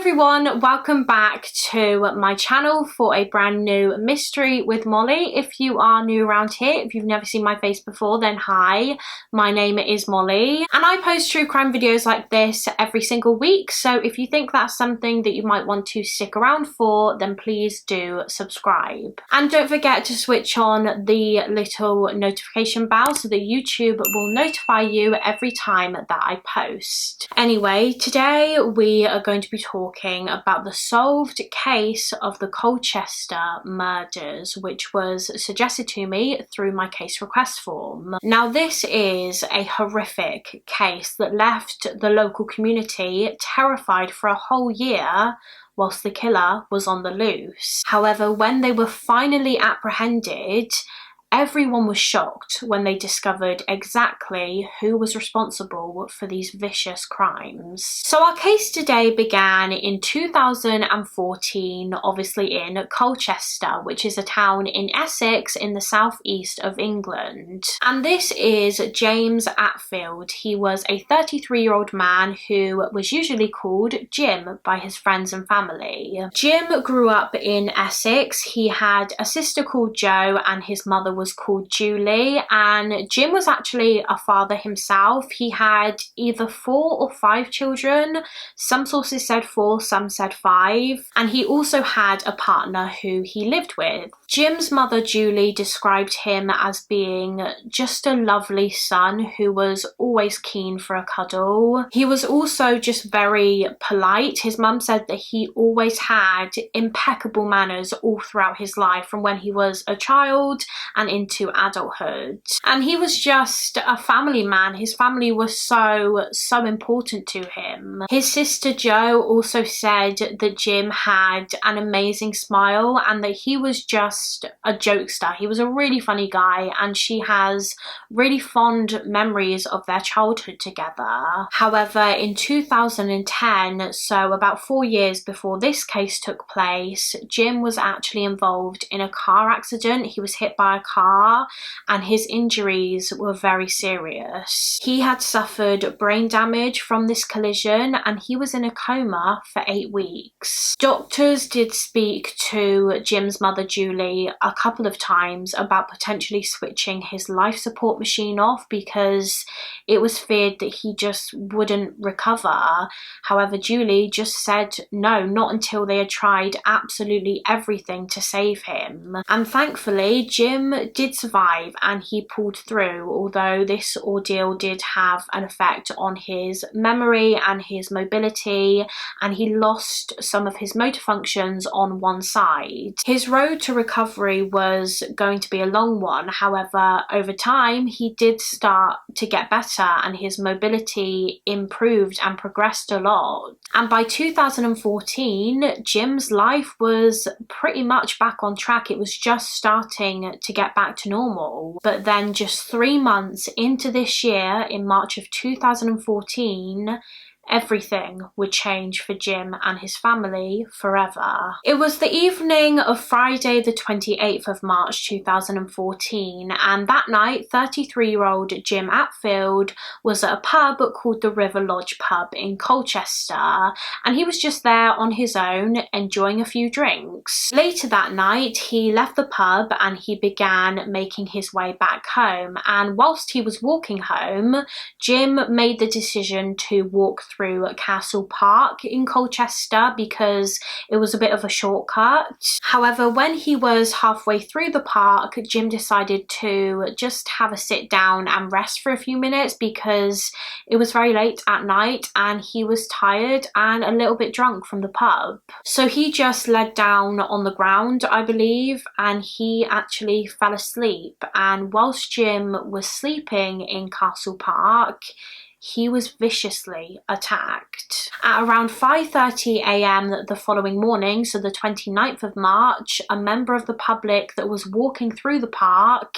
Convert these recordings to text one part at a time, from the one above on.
everyone, welcome back to my channel for a brand new mystery with Molly. If you are new around here, if you've never seen my face before, then hi, my name is Molly and I post true crime videos like this every single week. So if you think that's something that you might want to stick around for, then please do subscribe. And don't forget to switch on the little notification bell so that YouTube will notify you every time that I post. Anyway, today we are going to be talking about the solved case of the Colchester Murders, which was suggested to me through my case request form. Now, this is a horrific case that left the local community terrified for a whole year whilst the killer was on the loose. However, when they were finally apprehended, everyone was shocked when they discovered exactly who was responsible for these vicious crimes. So our case today began in 2014, obviously in Colchester, which is a town in Essex in the southeast of England. And this is James Atfield. He was a 33-year-old man who was usually called Jim by his friends and family. Jim grew up in Essex. He had a sister called Jo and his mother was called Julie, and Jim was actually a father himself. He had either 4 or 5 children. Some sources said 4, some said 5, and he also had a partner who he lived with. Jim's mother Julie described him as being just a lovely son who was always keen for a cuddle. He was also just very polite. His mum said that he always had impeccable manners all throughout his life, from when he was a child and into adulthood. And he was just a family man. His family was so important to him. His sister Jo also said that Jim had an amazing smile and that he was just a jokester. He was a really funny guy, and she has really fond memories of their childhood together. However, in 2010, so about 4 years before this case took place, Jim was actually involved in a car accident. He was hit by a car and his injuries were very serious. He had suffered brain damage from this collision and he was in a coma for 8 weeks. Doctors did speak to Jim's mother Julie a couple of times about potentially switching his life support machine off because it was feared that he just wouldn't recover. However, Julie just said no, not until they had tried absolutely everything to save him. And thankfully, Jim did survive and he pulled through, although this ordeal did have an effect on his memory and his mobility, and he lost some of his motor functions on one side. His road to recovery was going to be a long one. However, over time, he did start to get better and his mobility improved and progressed a lot. And by 2014, Jim's life was pretty much back on track. It was just starting to get back to normal. But then just 3 months into this year, in March of 2014, everything would change for Jim and his family forever. It was the evening of Friday the 28th of March 2014, and that night 33-year-old Jim Atfield was at a pub called the River Lodge pub in Colchester, and he was just there on his own enjoying a few drinks. Later that night he left the pub and he began making his way back home, and whilst he was walking home, Jim made the decision to walk through Castle Park in Colchester because it was a bit of a shortcut. However, when he was halfway through the park, Jim decided to just have a sit down and rest for a few minutes because it was very late at night and he was tired and a little bit drunk from the pub. So he just laid down on the ground, I believe, and he actually fell asleep. And whilst Jim was sleeping in Castle Park, he was viciously attacked. At around 5:30 a.m. the following morning, so the 29th of March, a member of the public that was walking through the park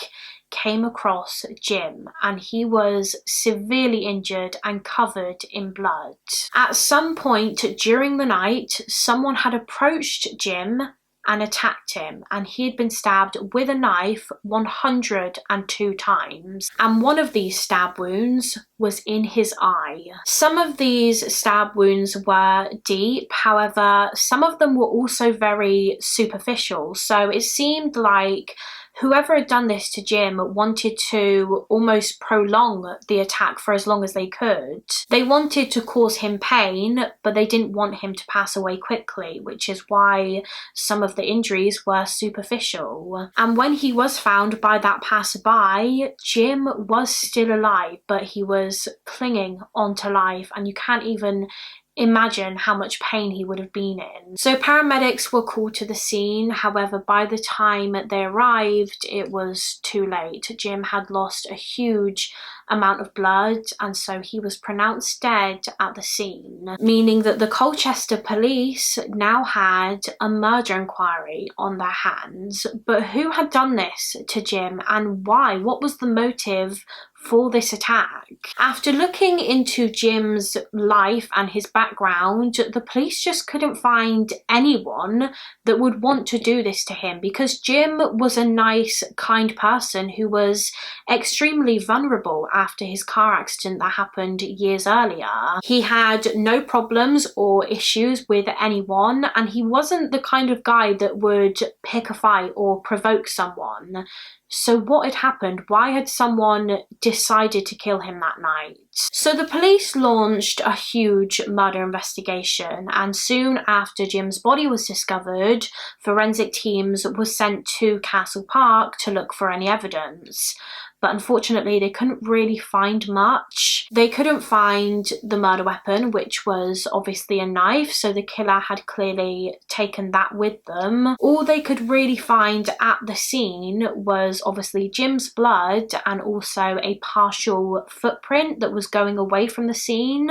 came across Jim and he was severely injured and covered in blood. At some point during the night, someone had approached Jim and attacked him, and he had been stabbed with a knife 102 times, and one of these stab wounds was in his eye. Some of these stab wounds were deep, however some of them were also very superficial, so it seemed like whoever had done this to Jim wanted to almost prolong the attack for as long as they could. They wanted to cause him pain, but they didn't want him to pass away quickly, which is why some of the injuries were superficial. And when he was found by that passerby, Jim was still alive, but he was clinging onto life, and you can't even imagine how much pain he would have been in. So paramedics were called to the scene, however by the time they arrived it was too late. Jim had lost a huge amount of blood, and so he was pronounced dead at the scene, meaning that the Colchester police now had a murder inquiry on their hands. But who had done this to Jim, and why? What was the motive for this attack? After looking into Jim's life and his background, the police just couldn't find anyone that would want to do this to him, because Jim was a nice, kind person who was extremely vulnerable after his car accident that happened years earlier. He had no problems or issues with anyone, and he wasn't the kind of guy that would pick a fight or provoke someone. So what had happened? Why had someone decided to kill him that night? So the police launched a huge murder investigation, and soon after Jim's body was discovered, forensic teams were sent to Castle Park to look for any evidence. But unfortunately they couldn't really find much. They couldn't find the murder weapon, which was obviously a knife, so the killer had clearly taken that with them. All they could really find at the scene was obviously Jim's blood and also a partial footprint that was going away from the scene,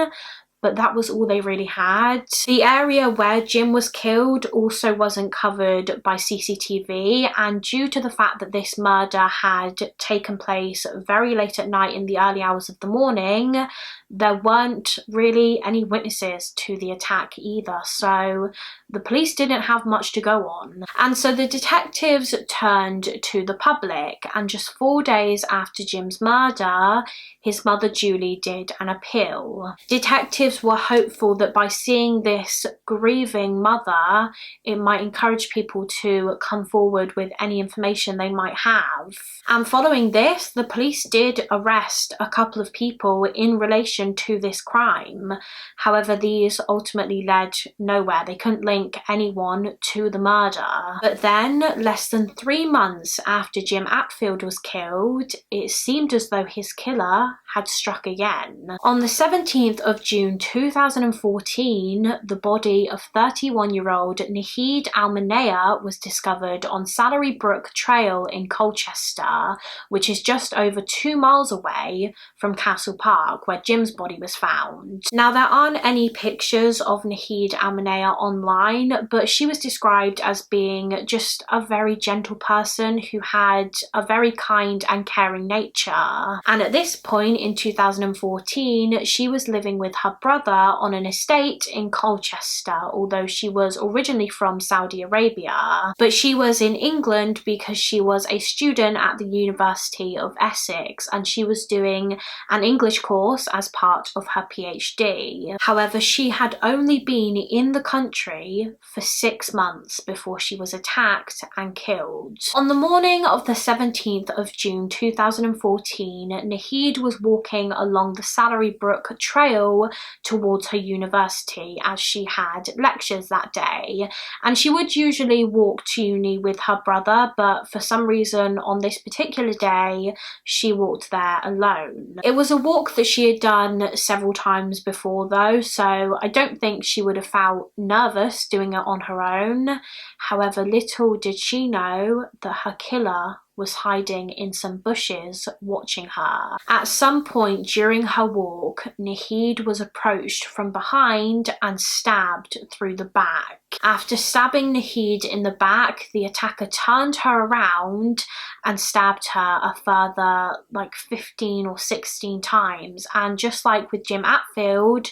but that was all they really had. The area where Jim was killed also wasn't covered by CCTV, and due to the fact that this murder had taken place very late at night in the early hours of the morning, there weren't really any witnesses to the attack either, so the police didn't have much to go on. And so the detectives turned to the public, and just 4 days after Jim's murder, his mother Julie did an appeal. Detectives were hopeful that by seeing this grieving mother, it might encourage people to come forward with any information they might have. And following this, the police did arrest a couple of people in relation to this crime. However, these ultimately led nowhere. They couldn't link anyone to the murder. But then, less than 3 months after Jim Atfield was killed, it seemed as though his killer had struck again. On the 17th of June 2014, the body of 31-year-old Nahid Almanea was discovered on Salary Brook Trail in Colchester, which is just over 2 miles away from Castle Park, where Jim's body was found. Now, there aren't any pictures of Nahid Almanea online, but she was described as being just a very gentle person who had a very kind and caring nature. And at this point in 2014, she was living with her brother on an estate in Colchester, although she was originally from Saudi Arabia. But she was in England because she was a student at the University of Essex, and she was doing an English course as part of her PhD. However, she had only been in the country for 6 months before she was attacked and killed. On the morning of the 17th of June 2014, Nahid was walking along the Salary Brook Trail towards her university, as she had lectures that day, and she would usually walk to uni with her brother, but for some reason on this particular day she walked there alone. It was a walk that she had done several times before though, so I don't think she would have felt nervous doing it on her own. However, little did she know that her killer was hiding in some bushes watching her. At some point during her walk, Nahid was approached from behind and stabbed through the back. After stabbing Nahid in the back, the attacker turned her around and stabbed her a further 15 or 16 times. And just like with Jim Atfield,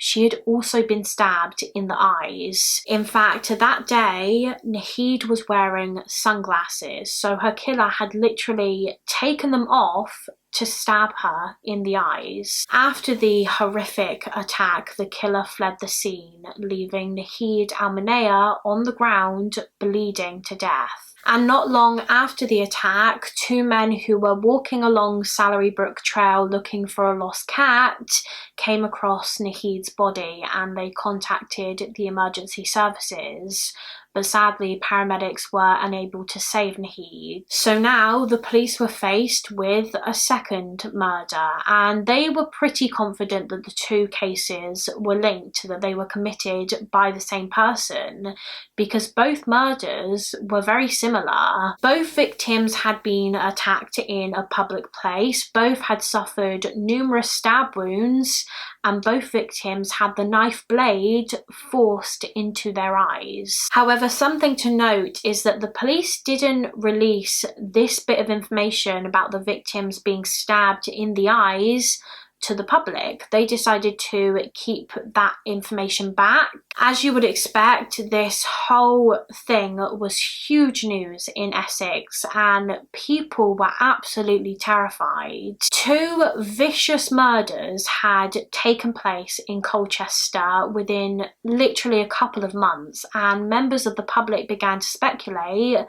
she had also been stabbed in the eyes. In fact, that day, Naheed was wearing sunglasses, so her killer had literally taken them off to stab her in the eyes. After the horrific attack, the killer fled the scene, leaving Naheed Al-Manea on the ground, bleeding to death. And not long after the attack, two men who were walking along Salary Brook Trail looking for a lost cat came across Naheed's body, and they contacted the emergency services. But sadly, paramedics were unable to save Naheed. So now the police were faced with a second murder, and they were pretty confident that the two cases were linked, that they were committed by the same person, because both murders were very similar. Both victims had been attacked in a public place, both had suffered numerous stab wounds, and both victims had the knife blade forced into their eyes. However, something to note is that the police didn't release this bit of information about the victims being stabbed in the eyes to the public. They decided to keep that information back. As you would expect, this whole thing was huge news in Essex, and people were absolutely terrified. Two vicious murders had taken place in Colchester within literally a couple of months, and members of the public began to speculate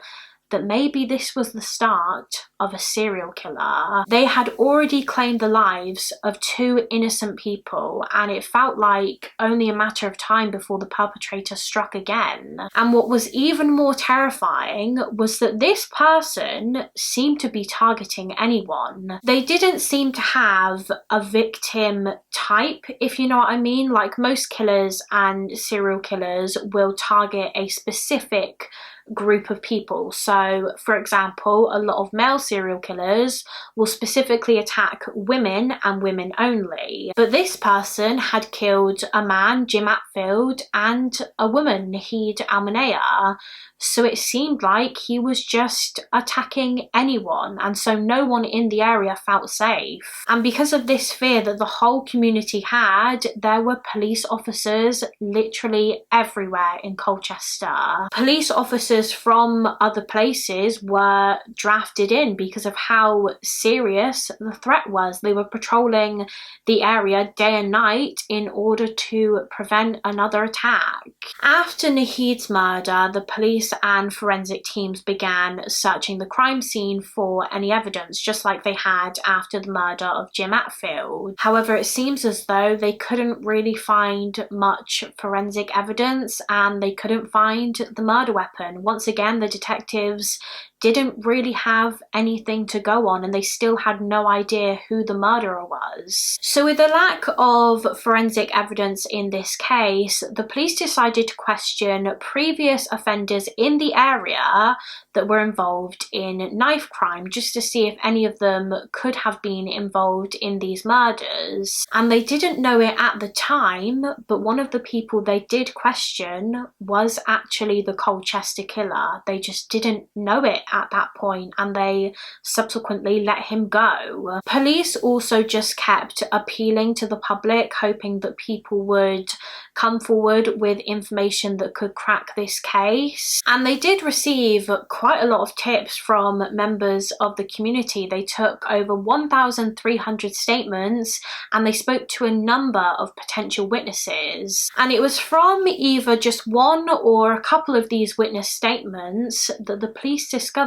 that maybe this was the start of a serial killer. They had already claimed the lives of two innocent people, and it felt like only a matter of time before the perpetrator struck again. And what was even more terrifying was that this person seemed to be targeting anyone. They didn't seem to have a victim type, if you know what I mean. Like most killers and serial killers will target a specific group of people. So, for example, a lot of male serial killers will specifically attack women and women only. But this person had killed a man, Jim Atfield, and a woman, Naheed Al-Manea. So it seemed like he was just attacking anyone, and so no one in the area felt safe. And because of this fear that the whole community had, there were police officers literally everywhere in Colchester. Police officers from other places were drafted in because of how serious the threat was. They were patrolling the area day and night in order to prevent another attack. After Naheed's murder, the police and forensic teams began searching the crime scene for any evidence, just like they had after the murder of Jim Atfield. However, it seems as though they couldn't really find much forensic evidence, and they couldn't find the murder weapon. Once again, the detectives didn't really have anything to go on, and they still had no idea who the murderer was. So with the lack of forensic evidence in this case, the police decided to question previous offenders in the area that were involved in knife crime, just to see if any of them could have been involved in these murders. And they didn't know it at the time, but one of the people they did question was actually the Colchester killer. They just didn't know it at that point, and they subsequently let him go. Police also just kept appealing to the public, hoping that people would come forward with information that could crack this case. And they did receive quite a lot of tips from members of the community. They took over 1,300 statements, and they spoke to a number of potential witnesses. And it was from either just one or a couple of these witness statements that the police discovered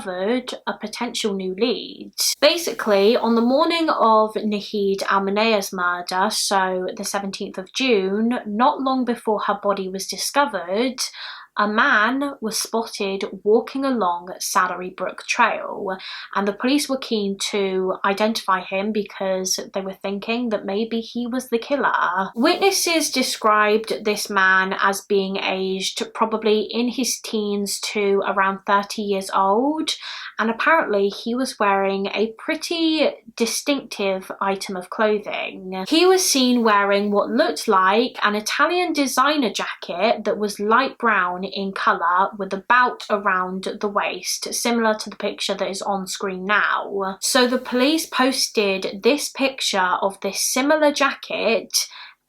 a potential new lead. Basically, on the morning of Naheed Al-Manea's murder, so the 17th of June, not long before her body was discovered, a man was spotted walking along Salary Brook Trail, and the police were keen to identify him because they were thinking that maybe he was the killer. Witnesses described this man as being aged probably in his teens to around 30 years old, and apparently he was wearing a pretty distinctive item of clothing. He was seen wearing what looked like an Italian designer jacket that was light brown in colour with a bout around the waist, similar to the picture that is on screen now. So the police posted this picture of this similar jacket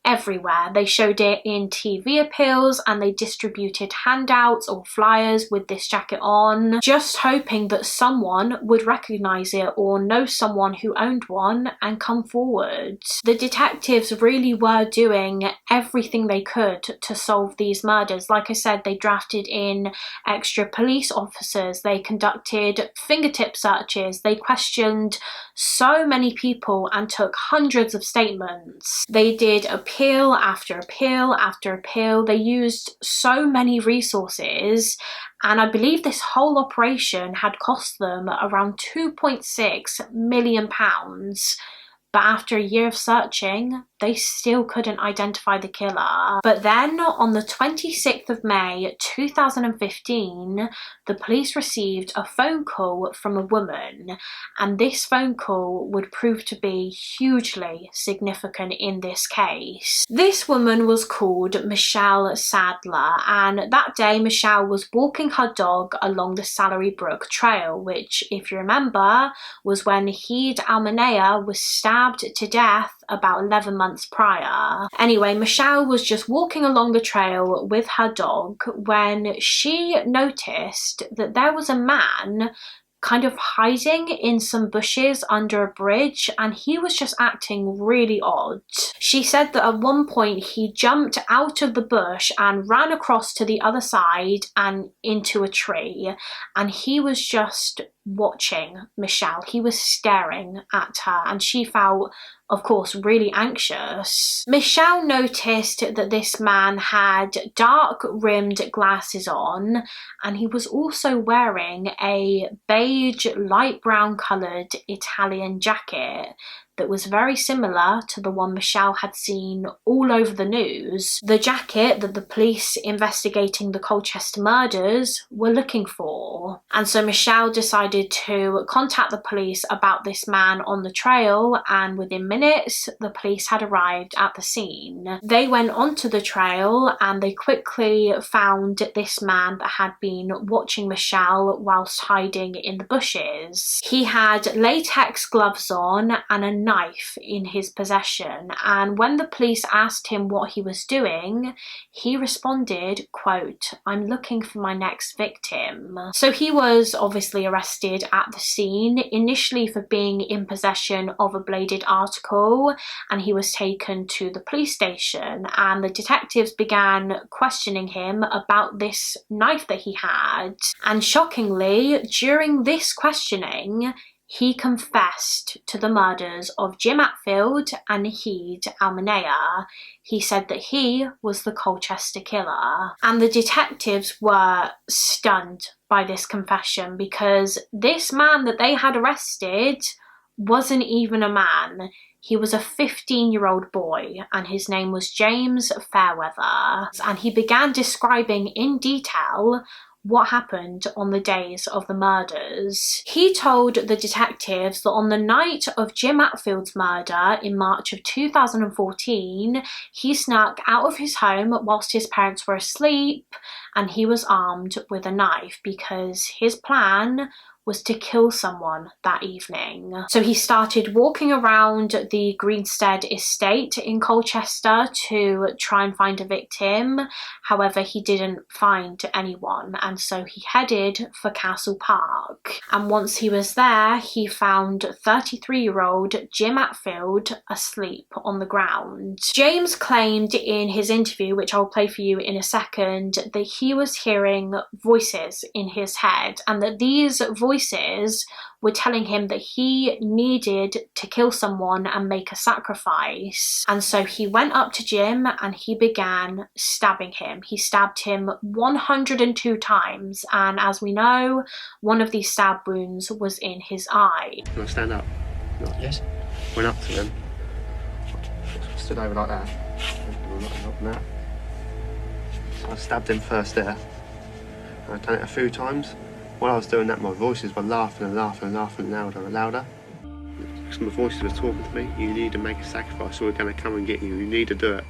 everywhere. They showed it in TV appeals and they distributed handouts or flyers with this jacket on, just hoping that someone would recognize it or know someone who owned one and come forward. The detectives really were doing everything they could to solve these murders. Like I said, they drafted in extra police officers, they conducted fingertip searches, they questioned so many people and took hundreds of statements. They did appeal after appeal after appeal. They used so many resources, and I believe this whole operation had cost them around £2.6 million. But after a year of searching, they still couldn't identify the killer. But then on the 26th of May 2015, the police received a phone call from a woman, and this phone call would prove to be hugely significant in this case. This woman was called Michelle Sadler, and that day Michelle was walking her dog along the Salary Brook Trail, which, if you remember, was when Heed Almanea was stabbed to death about 11 months prior. Anyway, Michelle was just walking along the trail with her dog when she noticed that there was a man kind of hiding in some bushes under a bridge, and he was just acting really odd. She said that at one point he jumped out of the bush and ran across to the other side and into a tree, and he was just watching Michelle. He was staring at her, and she felt, of course, really anxious. Michelle noticed that this man had dark rimmed glasses on, and he was also wearing a beige, light brown coloured Italian jacket that was very similar to the one Michelle had seen all over the news, the jacket that the police investigating the Colchester murders were looking for. And so Michelle decided to contact the police about this man on the trail, and within minutes the police had arrived at the scene. They went onto the trail and they quickly found this man that had been watching Michelle whilst hiding in the bushes. He had latex gloves on and a knife in his possession, and when the police asked him what he was doing, he responded, quote, "I'm looking for my next victim." So he was obviously arrested at the scene, initially for being in possession of a bladed article, and he was taken to the police station, and the detectives began questioning him about this knife that he had. And shockingly, during this questioning, he confessed to the murders of Jim Atfield and Heed Almanea. He said that he was the Colchester killer. And the detectives were stunned by this confession, because this man that they had arrested wasn't even a man. He was a 15-year-old boy, and his name was James Fairweather. And he began describing in detail what happened on the days of the murders. He told the detectives that on the night of Jim Atfield's murder in March of 2014, he snuck out of his home whilst his parents were asleep, and he was armed with a knife because his plan was to kill someone that evening. So he started walking around the Greenstead estate in Colchester to try and find a victim. However, he didn't find anyone, and so he headed for Castle Park. And once he was there, he found 33-year-old Jim Atfield asleep on the ground. James claimed in his interview, which I'll play for you in a second, that he was hearing voices in his head, and that these voices were telling him that he needed to kill someone and make a sacrifice. And so he went up to Jim and he began stabbing him. He stabbed him 102 times, and as we know, one of these stab wounds was in his eye. Can I stand up? No. Yes. Went up to him, stood over like that, not that. So I stabbed him first there. I'd done it a few times. While I was doing that, my voices were laughing and laughing and laughing louder and louder. Because my voices were talking to me, you need to make a sacrifice or we're going to come and get you, you need to do it.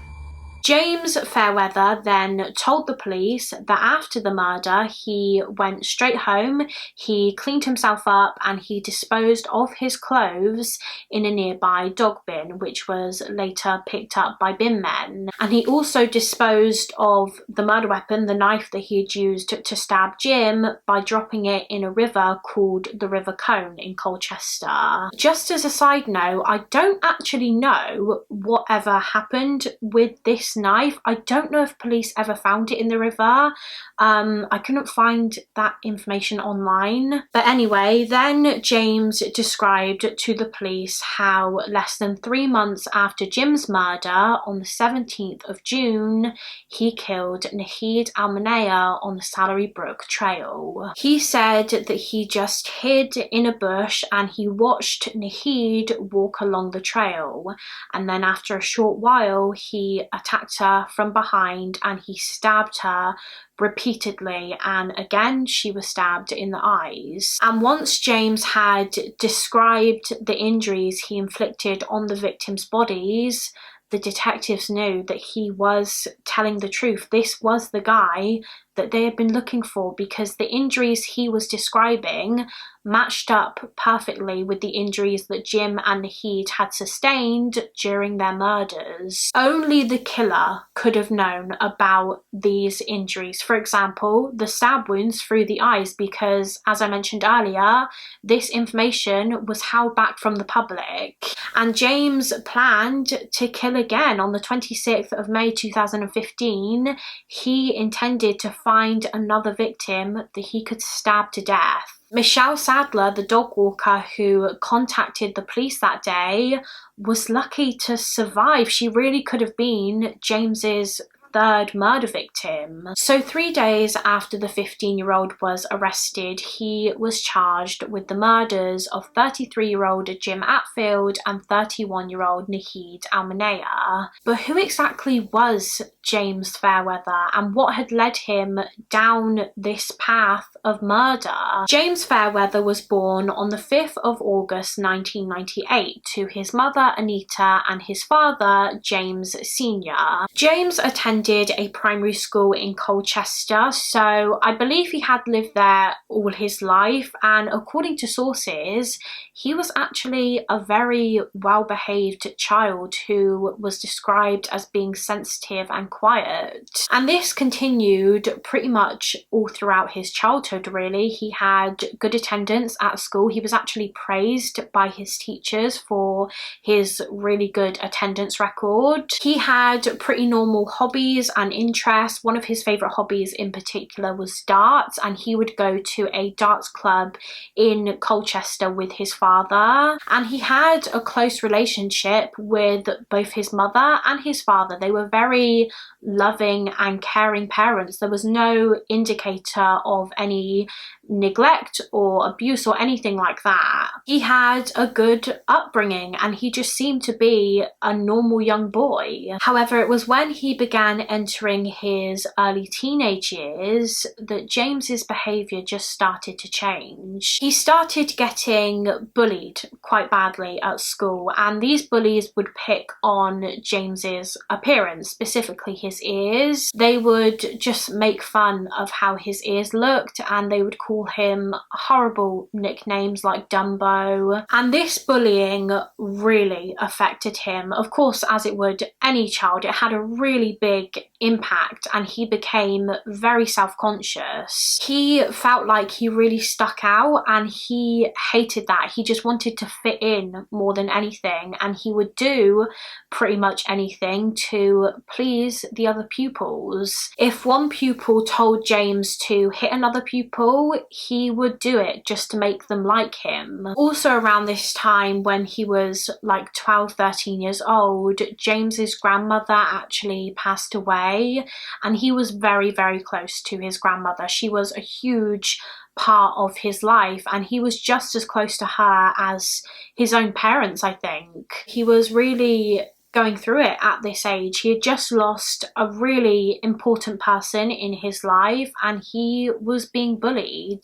James Fairweather then told the police that after the murder he went straight home, he cleaned himself up and he disposed of his clothes in a nearby dog bin, which was later picked up by bin men. And he also disposed of the murder weapon, the knife that he had used to stab Jim, by dropping it in a river called the River Colne in Colchester. Just as a side note, I don't actually know whatever happened with this knife. I don't know if police ever found it in the river. I couldn't find that information online. But anyway, then James described to the police how less than 3 months after Jim's murder, on the 17th of June, he killed Nahid Al-Manaya on the Salary Brook Trail. He said that he just hid in a bush and he watched Nahid walk along the trail, and then after a short while he attacked her from behind and he stabbed her repeatedly, and again she was stabbed in the eyes. And once James had described the injuries he inflicted on the victims' bodies, the detectives knew that he was telling the truth. This was the guy that they had been looking for, because the injuries he was describing matched up perfectly with the injuries that Jim and Nahid had sustained during their murders. Only the killer could have known about these injuries. For example, the stab wounds through the eyes, because as I mentioned earlier, this information was held back from the public. And James planned to kill again. On the 26th of May 2015, he intended to find another victim that he could stab to death. Michelle Sadler, the dog walker who contacted the police that day, was lucky to survive. She really could have been James's third murder victim. So 3 days after the 15-year-old was arrested, he was charged with the murders of 33-year-old Jim Atfield and 31-year-old Nahid Al-Manaya. But who exactly was James Fairweather, and what had led him down this path of murder? James Fairweather was born on the 5th of August 1998 to his mother Anita and his father James Sr. James attended a primary school in Colchester, so I believe he had lived there all his life, and according to sources, he was actually a very well-behaved child who was described as being sensitive and quiet. And this continued pretty much all throughout his childhood, really. He had good attendance at school. He was actually praised by his teachers for his really good attendance record. He had pretty normal hobbies and interests. One of his favourite hobbies in particular was darts, and he would go to a darts club in Colchester with his father. And he had a close relationship with both his mother and his father. They were very loving and caring parents. There was no indicator of any neglect or abuse or anything like that. He had a good upbringing and he just seemed to be a normal young boy. However, it was when he began entering his early teenage years that James's behaviour just started to change. He started getting bullied quite badly at school, and these bullies would pick on James's appearance, specifically his ears. They would just make fun of how his ears looked, and they would call him horrible nicknames like Dumbo. And this bullying really affected him. Of course, as it would any child, it had a really big impact, and he became very self-conscious. He felt like he really stuck out, and he hated that. He just wanted to fit in more than anything, and he would do pretty much anything to please the other pupils. If one pupil told James to hit another pupil, he would do it just to make them like him. Also around this time, when he was like 12-13 years old, James's grandmother actually passed away, and he was very, very close to his grandmother. She was a huge part of his life, and he was just as close to her as his own parents, I think. He was really going through it at this age. He had just lost a really important person in his life, and he was being bullied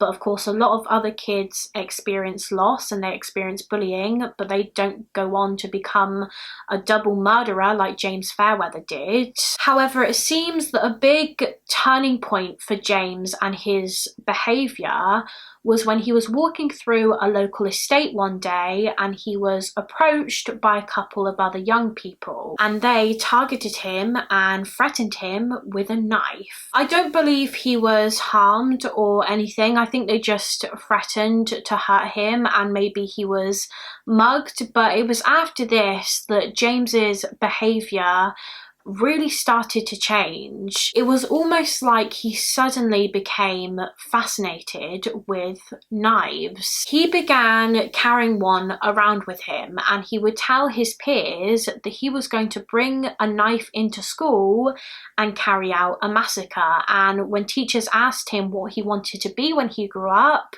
But of course, a lot of other kids experience loss and they experience bullying, but they don't go on to become a double murderer like James Fairweather did. However, it seems that a big turning point for James and his behaviour was when he was walking through a local estate one day and he was approached by a couple of other young people, and they targeted him and threatened him with a knife. I don't believe he was harmed or anything. I think they just threatened to hurt him and maybe he was mugged, but it was after this that James's behaviour really started to change. It was almost like he suddenly became fascinated with knives. He began carrying one around with him and he would tell his peers that he was going to bring a knife into school and carry out a massacre. And when teachers asked him what he wanted to be when he grew up,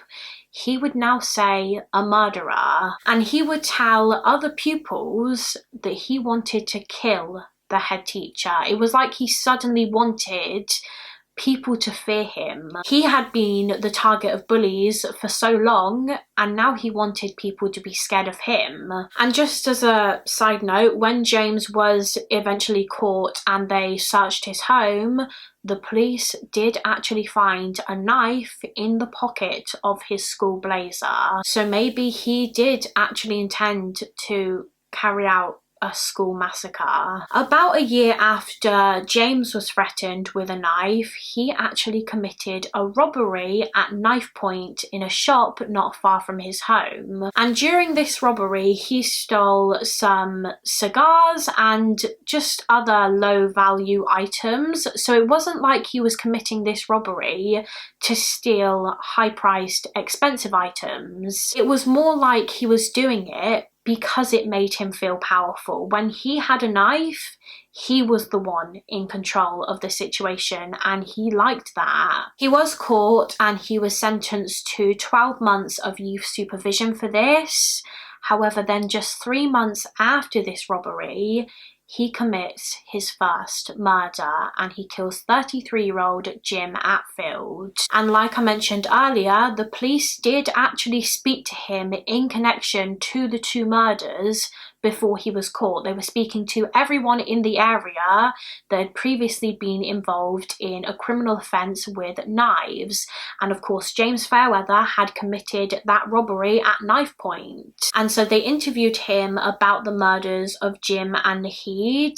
he would now say a murderer. And he would tell other pupils that he wanted to kill the head teacher. It was like he suddenly wanted people to fear him. He had been the target of bullies for so long and now he wanted people to be scared of him. And just as a side note, when James was eventually caught and they searched his home, the police did actually find a knife in the pocket of his school blazer. So maybe he did actually intend to carry out a school massacre. About a year after James was threatened with a knife, he actually committed a robbery at knife point in a shop not far from his home. And during this robbery, he stole some cigars and just other low value items. So it wasn't like he was committing this robbery to steal high priced, expensive items. It was more like he was doing it because it made him feel powerful. When he had a knife, he was the one in control of the situation and he liked that. He was caught and he was sentenced to 12 months of youth supervision for this. However, then just 3 months after this robbery, he commits his first murder and he kills 33-year-old Jim Atfield. And like I mentioned earlier, the police did actually speak to him in connection to the two murders before he was caught. They were speaking to everyone in the area that had previously been involved in a criminal offence with knives. And of course, James Fairweather had committed that robbery at knife point. And so they interviewed him about the murders of Jim and Naheed.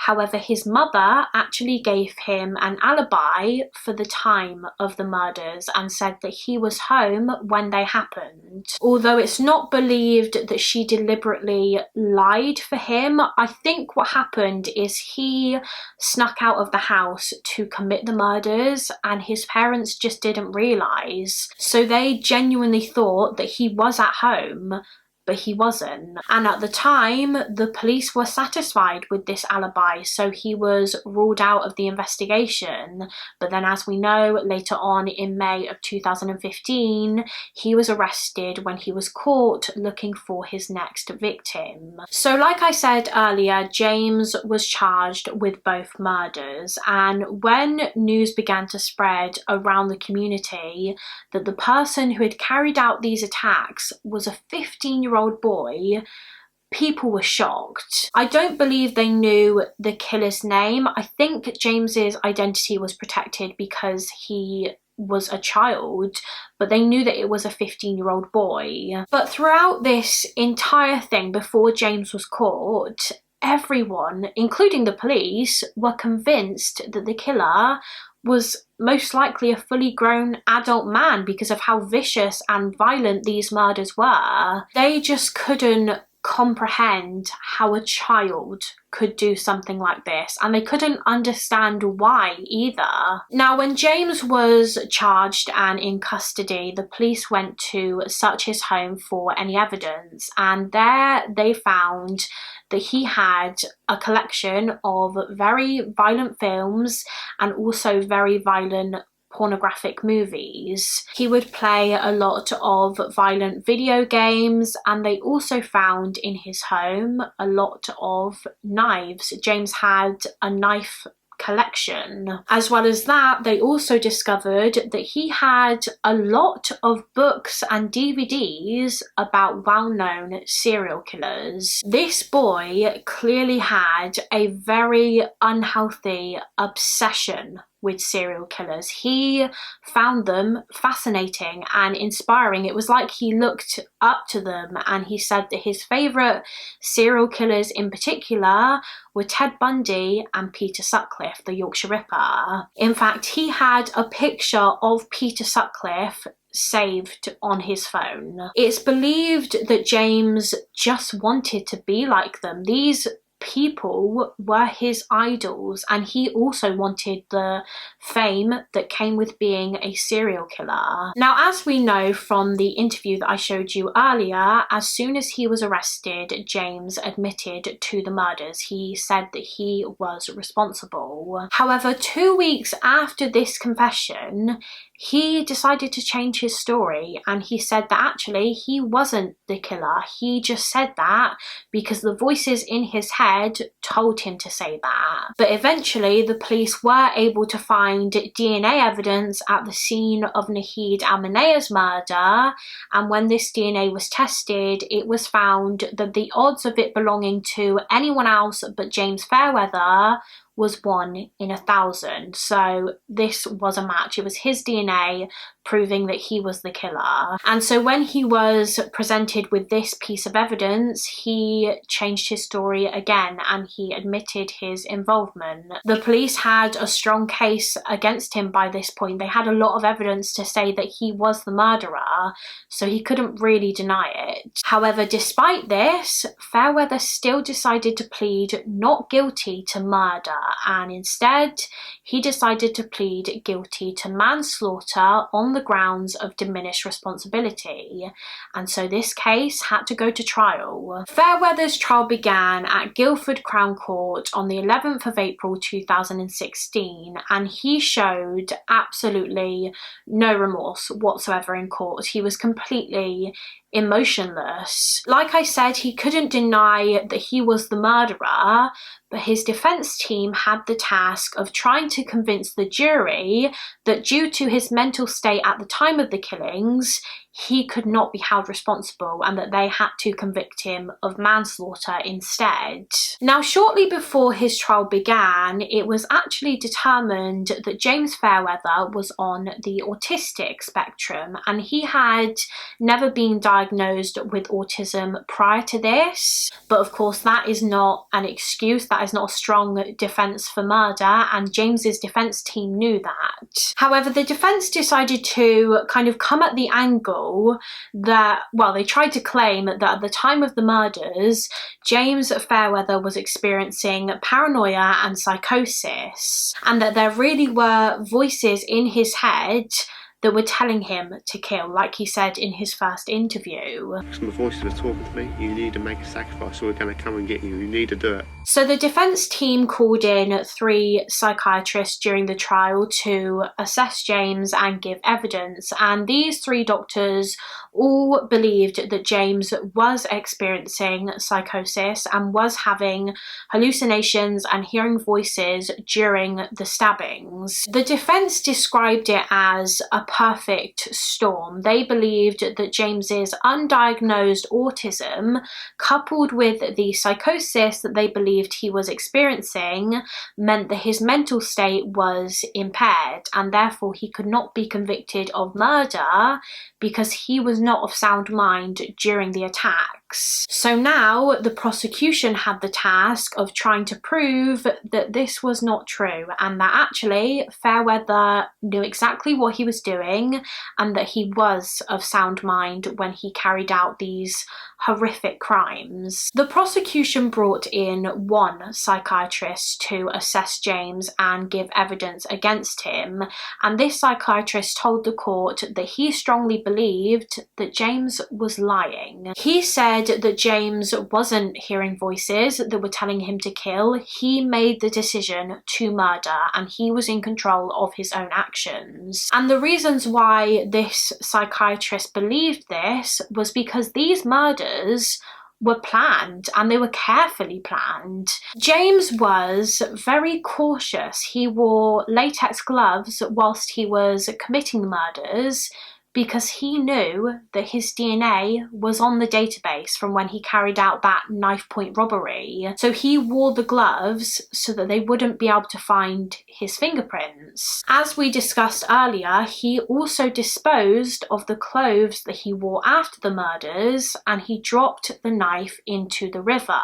However, his mother actually gave him an alibi for the time of the murders and said that he was home when they happened. Although it's not believed that she deliberately lied for him, I think what happened is he snuck out of the house to commit the murders and his parents just didn't realise. So they genuinely thought that he was at home, but he wasn't. And at the time, the police were satisfied with this alibi, so he was ruled out of the investigation. But then, as we know, later on in May of 2015, he was arrested when he was caught looking for his next victim. So like I said earlier, James was charged with both murders, and when news began to spread around the community that the person who had carried out these attacks was a 15-year-old boy, people were shocked. I don't believe they knew the killer's name. I think James's identity was protected because he was a child, but they knew that it was a 15-year-old boy. But throughout this entire thing, before James was caught, everyone, including the police, were convinced that the killer was most likely a fully grown adult man because of how vicious and violent these murders were. They just couldn't comprehend how a child could do something like this, and they couldn't understand why either. Now, when James was charged and in custody, the police went to search his home for any evidence, and there they found that he had a collection of very violent films and also very violent pornographic movies. He would play a lot of violent video games, and they also found in his home a lot of knives. James had a knife collection. As well as that, they also discovered that he had a lot of books and DVDs about well-known serial killers. This boy clearly had a very unhealthy obsession with serial killers. He found them fascinating and inspiring. It was like he looked up to them, and he said that his favourite serial killers in particular were Ted Bundy and Peter Sutcliffe, the Yorkshire Ripper. In fact, he had a picture of Peter Sutcliffe saved on his phone. It's believed that James just wanted to be like them. These people were his idols, and he also wanted the fame that came with being a serial killer. Now, as we know from the interview that I showed you earlier, as soon as he was arrested, James admitted to the murders. He said that he was responsible. However, 2 weeks after this confession, he decided to change his story, and he said that actually he wasn't the killer. He just said that because the voices in his head told him to say that. But eventually the police were able to find DNA evidence at the scene of Nahid Al-Manaya's murder, and when this DNA was tested, it was found that the odds of it belonging to anyone else but James Fairweather was 1 in 1,000. So this was a match. It was his DNA proving that he was the killer. And so when he was presented with this piece of evidence, he changed his story again and he admitted his involvement. The police had a strong case against him by this point. They had a lot of evidence to say that he was the murderer, so he couldn't really deny it. However, despite this, Fairweather still decided to plead not guilty to murder, and instead he decided to plead guilty to manslaughter on the grounds of diminished responsibility, and so this case had to go to trial. Fairweather's trial began at Guildford Crown Court on the 11th of April 2016, and he showed absolutely no remorse whatsoever in court. He was completely emotionless. Like I said, he couldn't deny that he was the murderer, but his defense team had the task of trying to convince the jury that due to his mental state at the time of the killings, he could not be held responsible and that they had to convict him of manslaughter instead. Now, shortly before his trial began, it was actually determined that James Fairweather was on the autistic spectrum, and he had never been diagnosed with autism prior to this. But of course, that is not an excuse, that is not a strong defense for murder, and James's defense team knew that. However, the defense decided to kind of come at the angle that, well, they tried to claim that at the time of the murders, James Fairweather was experiencing paranoia and psychosis, and that there really were voices in his head that were telling him to kill, like he said in his first interview. The voices were talking to me, you need to make a sacrifice or we're going to come and get you, you need to do it. So the defence team called in 3 psychiatrists during the trial to assess James and give evidence, and these 3 doctors all believed that James was experiencing psychosis and was having hallucinations and hearing voices during the stabbings. The defence described it as a perfect storm. They believed that James's undiagnosed autism, coupled with the psychosis that they believed he was experiencing, meant that his mental state was impaired, and therefore he could not be convicted of murder because he was not of sound mind during the attacks. So now the prosecution had the task of trying to prove that this was not true, and that actually Fairweather knew exactly what he was doing and that he was of sound mind when he carried out these horrific crimes. The prosecution brought in 1 psychiatrist to assess James and give evidence against him, and this psychiatrist told the court that he strongly believed that James was lying. He said that James wasn't hearing voices that were telling him to kill. He made the decision to murder and he was in control of his own actions. And the reasons why this psychiatrist believed this was because these murders were planned, and they were carefully planned. James was very cautious. He wore latex gloves whilst he was committing the murders, because he knew that his DNA was on the database from when he carried out that knife point robbery. So he wore the gloves so that they wouldn't be able to find his fingerprints. As we discussed earlier, he also disposed of the clothes that he wore after the murders, and he dropped the knife into the river.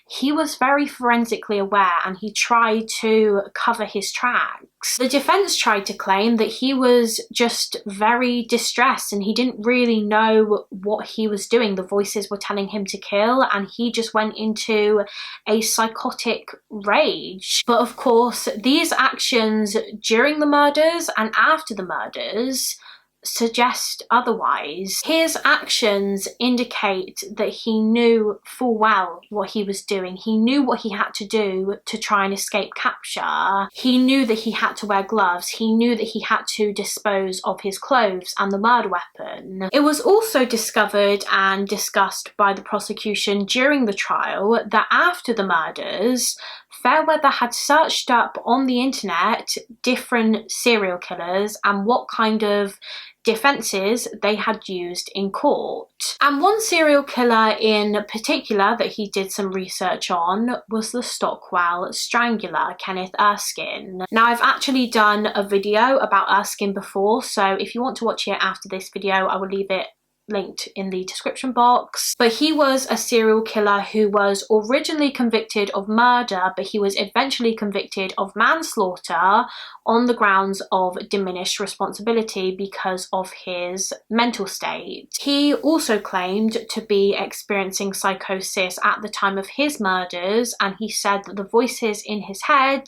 He was very forensically aware, and he tried to cover his tracks. The defense tried to claim that he was just very distressed and he didn't really know what he was doing. The voices were telling him to kill, and he just went into a psychotic rage. But of course, these actions during the murders and after the murders suggest otherwise. His actions indicate that he knew full well what he was doing. He knew what he had to do to try and escape capture. He knew that he had to wear gloves. He knew that he had to dispose of his clothes and the murder weapon. It was also discovered and discussed by the prosecution during the trial that after the murders, Fairweather had searched up on the internet different serial killers and what kind of defences they had used in court. And one serial killer in particular that he did some research on was the Stockwell Strangler, Kenneth Erskine. Now, I've actually done a video about Erskine before, so if you want to watch it after this video, I will leave it linked in the description box. But he was a serial killer who was originally convicted of murder, but he was eventually convicted of manslaughter on the grounds of diminished responsibility because of his mental state. He also claimed to be experiencing psychosis at the time of his murders, and he said that the voices in his head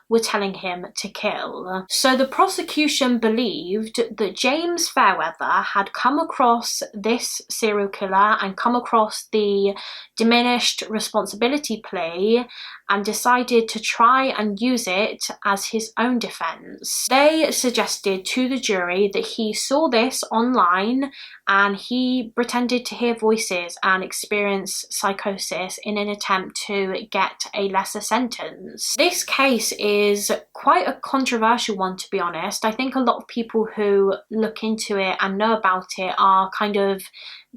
were telling him to kill. So the prosecution believed that James Fairweather had come across this serial killer and come across the diminished responsibility plea and decided to try and use it as his own defense. They suggested to the jury that he saw this online and he pretended to hear voices and experience psychosis in an attempt to get a lesser sentence. This case is quite a controversial one, to be honest. I think a lot of people who look into it and know about it are kind of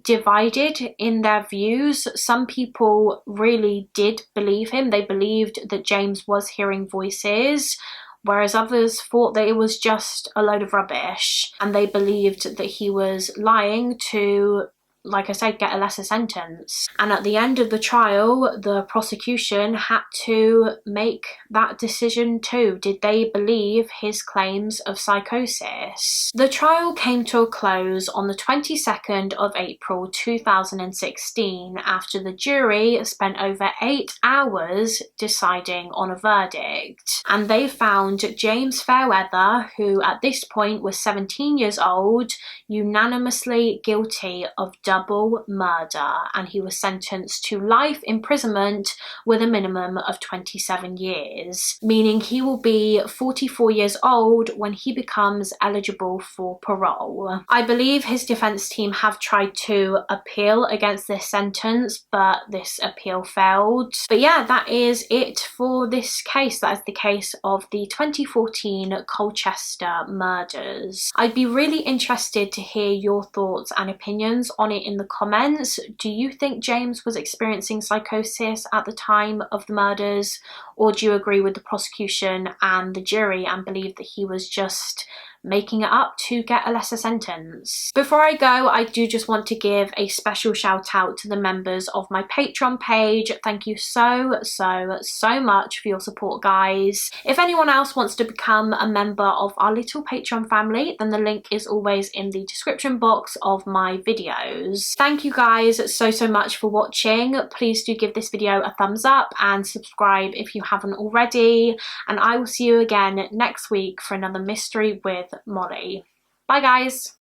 divided in their views. Some people really did believe him. They believed that James was hearing voices, whereas others thought that it was just a load of rubbish, and they believed that he was lying to, like I said, get a lesser sentence. And at the end of the trial, the prosecution had to make that decision too. Did they believe his claims of psychosis? The trial came to a close on the 22nd of April 2016 after the jury spent over 8 hours deciding on a verdict. And they found James Fairweather, who at this point was 17 years old, unanimously guilty of double murder, and he was sentenced to life imprisonment with a minimum of 27 years, meaning he will be 44 years old when he becomes eligible for parole. I believe his defense team have tried to appeal against this sentence, but this appeal failed. But yeah, that is it for this case. That is the case of the 2014 Colchester murders. I'd be really interested to hear your thoughts and opinions on it in the comments. Do you think James was experiencing psychosis at the time of the murders, or do you agree with the prosecution and the jury and believe that he was just making it up to get a lesser sentence? Before I go, I do just want to give a special shout out to the members of my Patreon page. Thank you so much for your support, guys. If anyone else wants to become a member of our little Patreon family, then the link is always in the description box of my videos. Thank you guys so much for watching. Please do give this video a thumbs up and subscribe if you haven't already, and I will see you again next week for another mystery with Molly. Bye guys!